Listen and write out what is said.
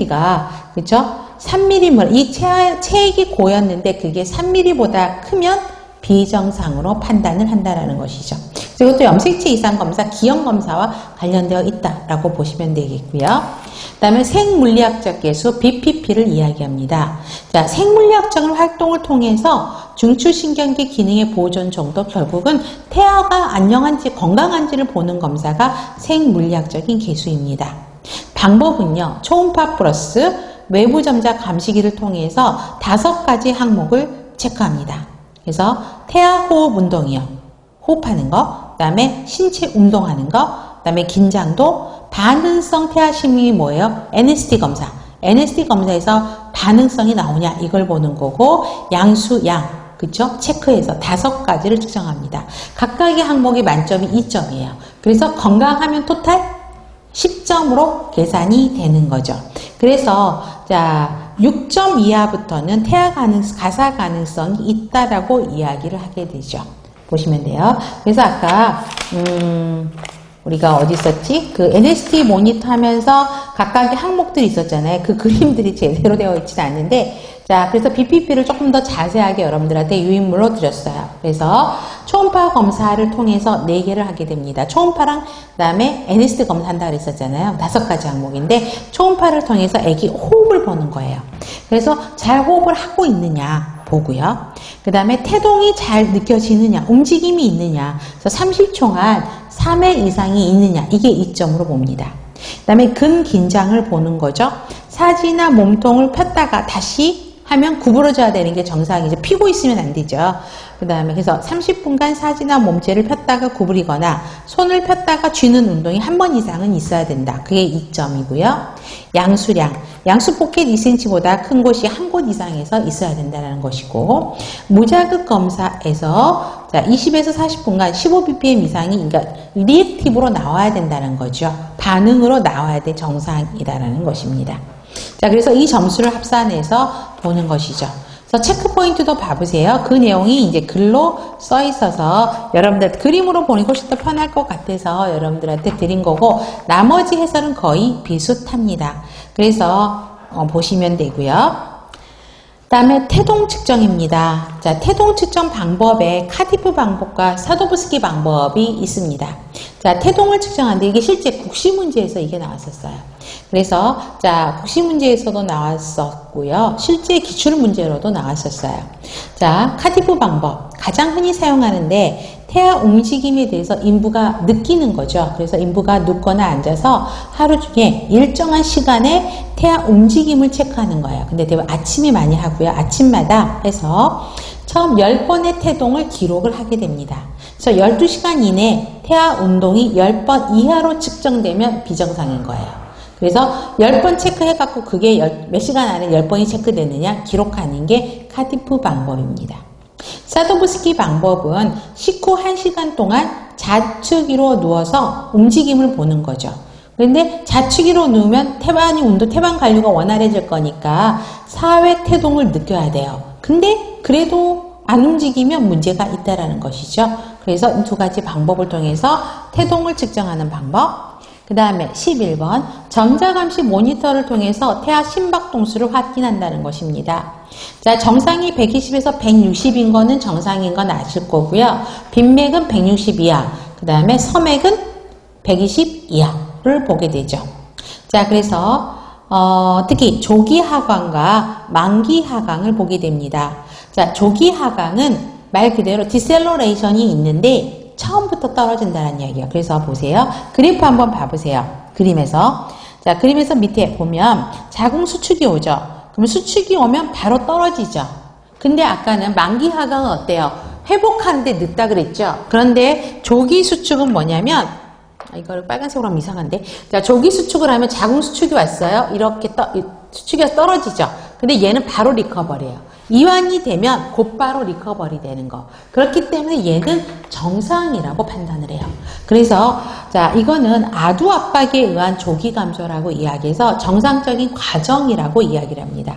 가 그죠? 3mm물 이 체액이 고였는데 그게 3mm보다 크면 비정상으로 판단을 한다라는 것이죠. 그리고 또 염색체 이상 검사, 기형 검사와 관련되어 있다라고 보시면 되겠고요. 그 다음에 생물리학적 계수 BPP를 이야기합니다. 자, 생물리학적 활동을 통해서 중추신경계 기능의 보존 정도, 결국은 태아가 안녕한지 건강한지를 보는 검사가 생물리학적인 계수입니다. 방법은요, 초음파 플러스 외부 점자 감시기를 통해서 5가지 항목을 체크합니다. 그래서 태아 호흡 운동이요, 호흡하는 거, 그 다음에 신체 운동하는 거, 그 다음에 긴장도, 반응성 태아 심리이 뭐예요? NST 검사. NST 검사에서 반응성이 나오냐 이걸 보는 거고, 양수, 양, 그쵸? 체크해서 5가지를 측정합니다. 각각의 항목이 만점이 2점이에요. 그래서 건강하면 토탈 10점으로 계산이 되는 거죠. 그래서 자 6점 이하부터는 태아 가사 가능성이 있다라고 이야기를 하게 되죠. 보시면 돼요. 그래서 아까 우리가 어디 있었지? 그 NST 모니터 하면서 각각의 항목들이 있었잖아요. 그 그림들이 제대로 되어 있지는 않는데, 자, 그래서 BPP를 조금 더 자세하게 여러분들한테 유인물로 드렸어요. 그래서 초음파 검사를 통해서 4개를 하게 됩니다. 초음파랑 그 다음에 NST 검사한다고 그랬었잖아요. 5가지 항목인데 초음파를 통해서 아기 호흡을 보는 거예요. 그래서 잘 호흡을 하고 있느냐 보고요. 그 다음에 태동이 잘 느껴지느냐, 움직임이 있느냐, 그래서 30초간 3회 이상이 있느냐, 이게 2점으로 봅니다. 그 다음에 근긴장을 보는 거죠. 사지나 몸통을 폈다가 다시 하면 구부러져야 되는 게 정상이죠. 피고 있으면 안 되죠. 그 다음에 그래서 30분간 사지나 몸체를 폈다가 구부리거나 손을 폈다가 쥐는 운동이 1번 이상은 있어야 된다. 그게 2점이고요. 양수량, 양수 포켓 2cm보다 큰 곳이 1곳 이상에서 있어야 된다는 것이고, 무자극 검사에서 자 20에서 40분간 15bpm 이상이 그러니까 리액티브로 나와야 된다는 거죠. 반응으로 나와야 돼 정상이다라는 것입니다. 자, 그래서 이 점수를 합산해서 보는 것이죠. 그래서 체크 포인트도 봐보세요. 그 내용이 이제 글로 써 있어서 여러분들 그림으로 보니 훨씬 더 편할 것 같아서 여러분들한테 드린 거고, 나머지 해설은 거의 비슷합니다. 그래서 보시면 되고요. 그 다음에 태동 측정입니다. 자, 태동 측정 방법에 카디프 방법과 사도브스키 방법이 있습니다. 자, 태동을 측정하는데 이게 실제 국시 문제에서 이게 나왔었어요. 그래서 자, 국시 문제에서도 나왔었고요. 실제 기출 문제로도 나왔었어요. 자, 카디프 방법 가장 흔히 사용하는데 태아 움직임에 대해서 인부가 느끼는 거죠. 그래서 인부가 눕거나 앉아서 하루 중에 일정한 시간에 태아 움직임을 체크하는 거예요. 근데 대부분 아침에 많이 하고요. 아침마다 해서 처음 10번의 태동을 기록을 하게 됩니다. 그래서 12시간 이내 태아 운동이 10번 이하로 측정되면 비정상인 거예요. 그래서 10번 체크해갖고 그게 몇 시간 안에 10번이 체크되느냐 기록하는 게 카디프 방법입니다. 사도브스키 방법은 식후 1시간 동안 좌측위로 누워서 움직임을 보는 거죠. 그런데 좌측위로 누우면 태반이 태반 관리가 원활해질 거니까 4회 태동을 느껴야 돼요. 근데 그래도 안 움직이면 문제가 있다라는 것이죠. 그래서 이 2가지 방법을 통해서 태동을 측정하는 방법. 그 다음에 11번 전자감시 모니터를 통해서 태아 심박동수를 확인한다는 것입니다. 자, 정상이 120에서 160인 거는 정상인 건 아실 거고요. 빈맥은 160 이하, 그 다음에 서맥은 120 이하를 보게 되죠. 자, 그래서 특히 조기 하강과 만기 하강을 보게 됩니다. 자, 조기 하강은 말 그대로 디셀러레이션이 있는데 처음부터 떨어진다는 이야기예요. 그래서 보세요. 그래프 한번 봐보세요. 그림에서. 자, 그림에서 밑에 보면 자궁 수축이 오죠. 그럼 수축이 오면 바로 떨어지죠. 근데 아까는 만기 하강은 어때요? 회복하는데 늦다 그랬죠. 그런데 조기 수축은 뭐냐면, 이걸 빨간색으로 하면 이상한데. 자, 조기 수축을 하면 자궁 수축이 왔어요. 이렇게 수축이 와서 떨어지죠. 근데 얘는 바로 리커버리예요. 이완이 되면 곧바로 리커버리 되는 거. 그렇기 때문에 얘는 정상이라고 판단을 해요. 그래서 자, 이거는 아두 압박에 의한 조기 감소라고 이야기해서 정상적인 과정이라고 이야기를 합니다.